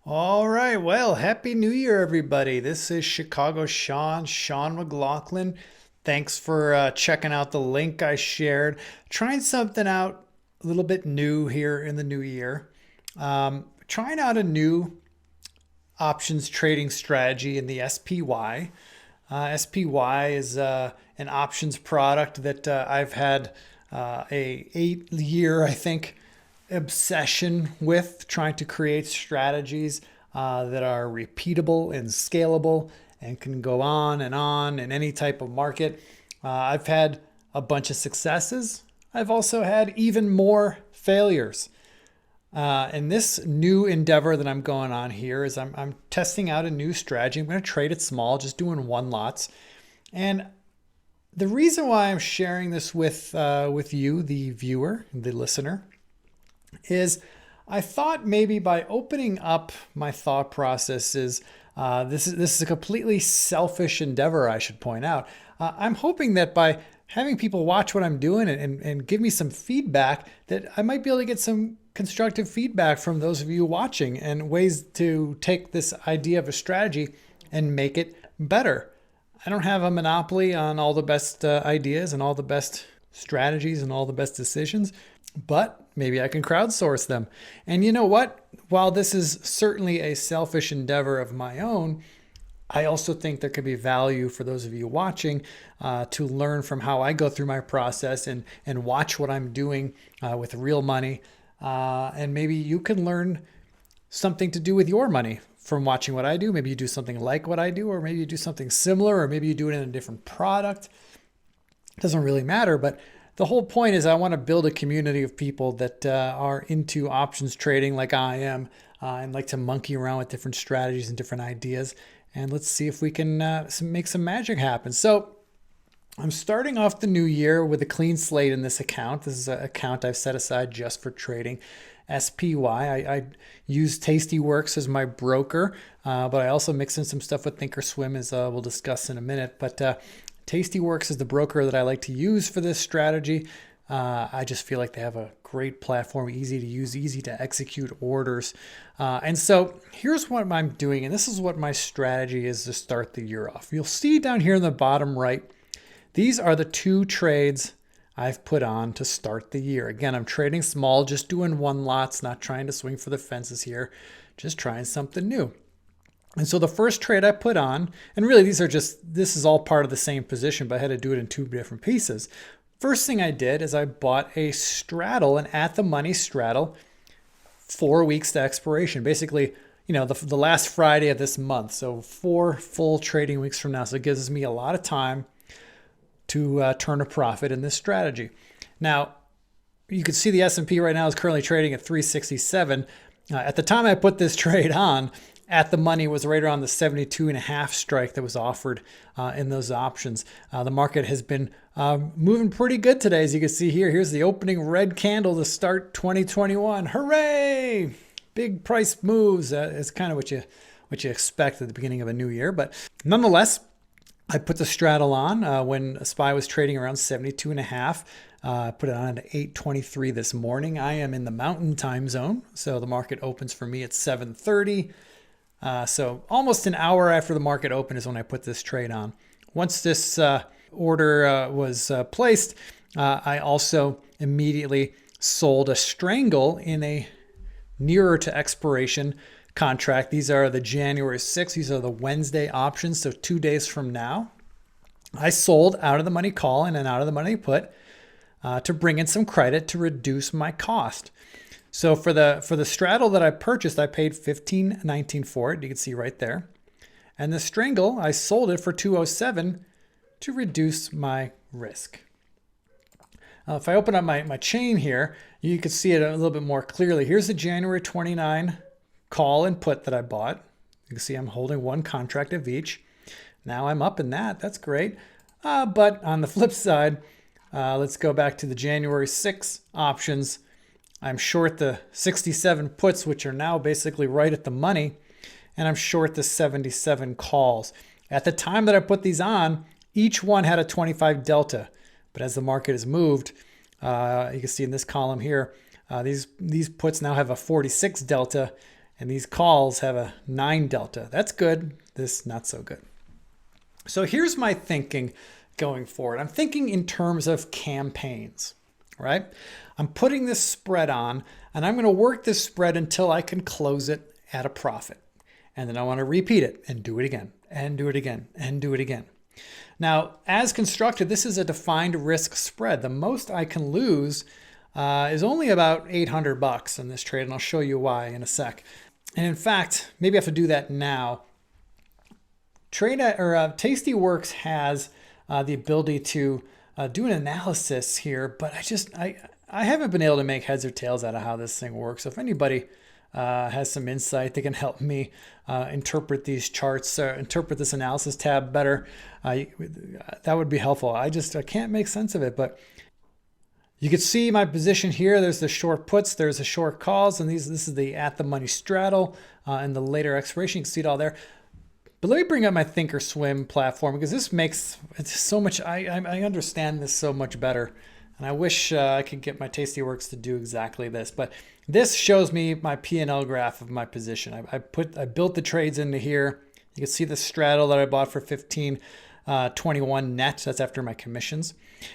All right. Well, Happy New Year, everybody. This is Chicago Sean McLaughlin. Thanks for checking out the link I shared. Trying something out a little bit new here in the new year. Trying out a new options trading strategy in the SPY. SPY is an options product that I've had a 8 year, I think, obsession with trying to create strategies that are repeatable and scalable and can go on in any type of market. I've had a bunch of successes. I've also had even more failures. And this new endeavor that I'm going on here is I'm testing out a new strategy. I'm going to trade it small, just doing one lots. And the reason why I'm sharing this with you, the viewer, the listener, is I thought maybe by opening up my thought processes, this is a completely selfish endeavor, I should point out. I'm hoping that by having people watch what I'm doing and give me some feedback, that I might be able to get some constructive feedback from those of you watching and ways to take this idea of a strategy and make it better. I don't have a monopoly on all the best ideas and all the best strategies and all the best decisions, but maybe I can crowdsource them. And you know what? While this is certainly a selfish endeavor of my own, I also think there could be value for those of you watching to learn from how I go through my process and watch what I'm doing with real money. And maybe you can learn something to do with your money from watching what I do. Maybe you do something like what I do, or maybe you do something similar, or maybe you do it in a different product. It doesn't really matter, but the whole point is I want to build a community of people that are into options trading like I am and like to monkey around with different strategies and different ideas. And let's see if we can make some magic happen. So I'm starting off the new year with a clean slate in this account. This is an account I've set aside just for trading SPY. I use Tastyworks as my broker, but I also mix in some stuff with Thinkorswim, as we'll discuss in a minute. But Tastyworks is the broker that I like to use for this strategy. I just feel like they have a great platform, easy to use, easy to execute orders. And so here's what I'm doing, and this is what my strategy is to start the year off. You'll see down here in the bottom right, these are the two trades I've put on to start the year. Again, I'm trading small, just doing one lots, not trying to swing for the fences here, just trying something new. And so the first trade I put on, and really this is all part of the same position, but I had to do it in two different pieces. First thing I did is I bought a straddle, an at the money straddle, 4 weeks to expiration. Basically, the last Friday of this month. So 4 full trading weeks from now. So it gives me a lot of time to turn a profit in this strategy. Now, you can see the S&P right now is currently trading at 367. At the time I put this trade on, at the money was right around the 72.5 strike that was offered in those options. The market has been moving pretty good today, as you can see here. Here's the opening red candle to start 2021. Hooray! Big price moves. It's kind of what you expect at the beginning of a new year. But nonetheless, I put the straddle on when SPY was trading around 72.5. Put it on at 8:23 this morning. I am in the mountain time zone, so the market opens for me at 7:30. So almost an hour after the market opened is when I put this trade on. Once this order was placed, I also immediately sold a strangle in a nearer to expiration contract. These are the January 6th. These are the Wednesday options. So 2 days from now, I sold out of the money call and an out of the money put to bring in some credit to reduce my cost. So for the straddle that I purchased, I paid $15.19 for it. You can see right there. And the strangle, I sold it for $207 to reduce my risk. If I open up my chain here, you can see it a little bit more clearly. Here's the January 29 call and put that I bought. You can see I'm holding one contract of each. Now I'm up in that. That's great. But on the flip side, let's go back to the January 6 options. I'm short the 67 puts, which are now basically right at the money, and I'm short the 77 calls. At the time that I put these on, each one had a 25 delta. But as the market has moved, you can see in this column here, these puts now have a 46 delta, And these calls have a 9 delta. That's good. This not so good. So here's my thinking going forward. I'm thinking in terms of campaigns, right? I'm putting this spread on and I'm going to work this spread until I can close it at a profit. And then I want to repeat it and do it again and do it again and do it again. Now, as constructed, this is a defined risk spread. The most I can lose is only about $800 in this trade, and I'll show you why in a sec. And in fact, maybe I have to do that now. Tastyworks has the ability to do an analysis here, but I haven't been able to make heads or tails out of how this thing works. So if anybody has some insight that can help me interpret these charts, interpret this analysis tab better, that would be helpful. I can't make sense of it, but you can see my position here. There's the short puts, there's the short calls, and this is the at the money straddle and the later expiration. You can see it all there. But let me bring up my Thinkorswim platform because this makes it so much. I understand this so much better, and I wish I could get my Tastyworks to do exactly this. But this shows me my P&L graph of my position. I built the trades into here. You can see the straddle that I bought for 15.21 net. That's after my commissions,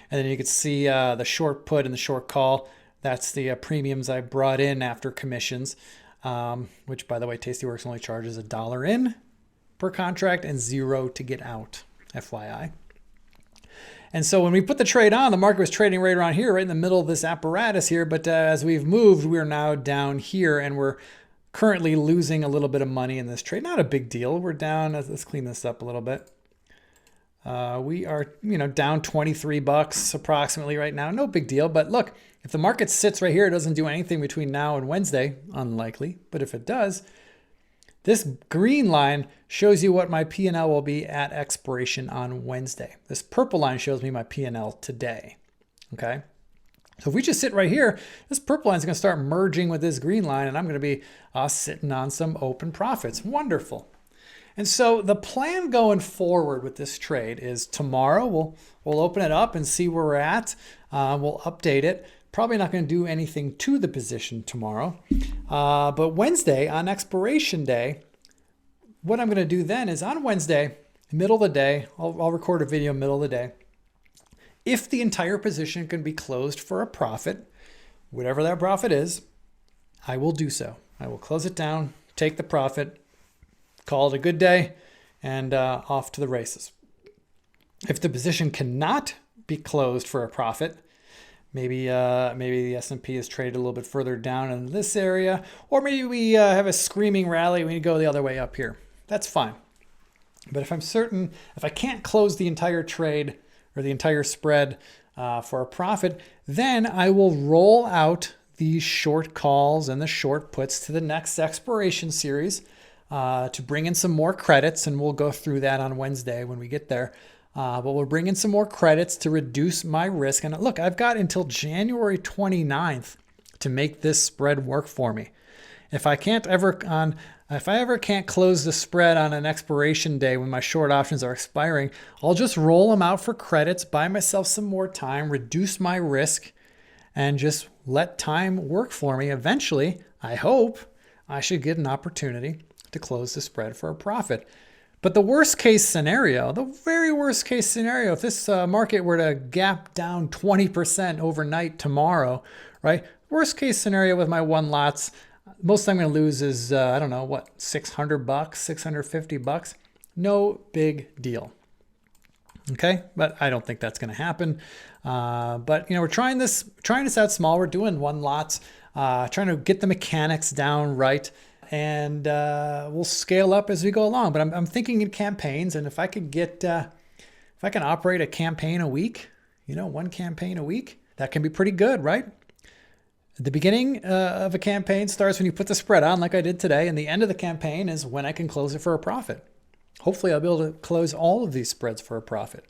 and then you can see the short put and the short call. That's the premiums I brought in after commissions, which, by the way, Tastyworks only charges $1 in per contract and $0 to get out, FYI. And so when we put the trade on, the market was trading right around here, right in the middle of this apparatus here. But as we've moved, we're now down here and we're currently losing a little bit of money in this trade. Not a big deal. We're down. Let's clean this up a little bit. We are, down $23 approximately right now. No big deal. But look, if the market sits right here, it doesn't do anything between now and Wednesday. Unlikely. But if it does, this green line shows you what my P&L will be at expiration on Wednesday. This purple line shows me my P&L today. Okay. So if we just sit right here, this purple line is going to start merging with this green line, and I'm going to be sitting on some open profits. Wonderful. And so the plan going forward with this trade is tomorrow we'll open it up and see where we're at. We'll update it. Probably not going to do anything to the position tomorrow. But Wednesday, on expiration day, what I'm going to do then is on Wednesday, middle of the day, I'll record a video middle of the day. If the entire position can be closed for a profit, whatever that profit is, I will do so. I will close it down, take the profit, call it a good day, and off to the races. If the position cannot be closed for a profit, maybe the S&P is traded a little bit further down in this area, or maybe we have a screaming rally. We go the other way up here. That's fine. But if I'm certain, if I can't close the entire trade or the entire spread for a profit, then I will roll out these short calls and the short puts to the next expiration series to bring in some more credits, and we'll go through that on Wednesday when we get there. But we'll bring in some more credits to reduce my risk. And look, I've got until January 29th to make this spread work for me. If I ever can't close the spread on an expiration day when my short options are expiring, I'll just roll them out for credits, buy myself some more time, reduce my risk, and just let time work for me. Eventually, I hope I should get an opportunity to close the spread for a profit. But the worst case scenario, the very worst case scenario, if this market were to gap down 20% overnight tomorrow, right? Worst case scenario with my one lots, most I'm going to lose is, $600, $650. No big deal. Okay. But I don't think that's going to happen. But we're trying this out small. We're doing one lots, trying to get the mechanics down right. And we'll scale up as we go along. But I'm thinking in campaigns, and if I can operate a campaign a week, one campaign a week, that can be pretty good, right? The beginning of a campaign starts when you put the spread on, like I did today, and the end of the campaign is when I can close it for a profit. Hopefully, I'll be able to close all of these spreads for a profit.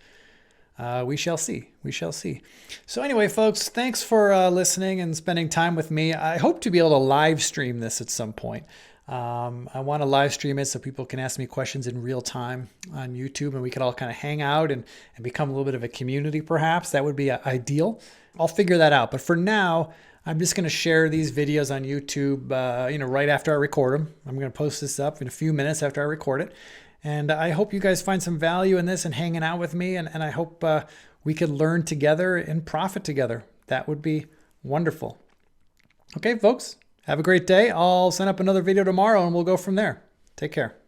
We shall see. We shall see. So anyway, folks, thanks for listening and spending time with me. I hope to be able to live stream this at some point. I want to live stream it so people can ask me questions in real time on YouTube, and we could all kind of hang out and become a little bit of a community, perhaps. That would be ideal. I'll figure that out. But for now, I'm just going to share these videos on YouTube, right after I record them. I'm going to post this up in a few minutes after I record it. And I hope you guys find some value in this and hanging out with me. And I hope we could learn together and profit together. That would be wonderful. Okay, folks, have a great day. I'll send up another video tomorrow and we'll go from there. Take care.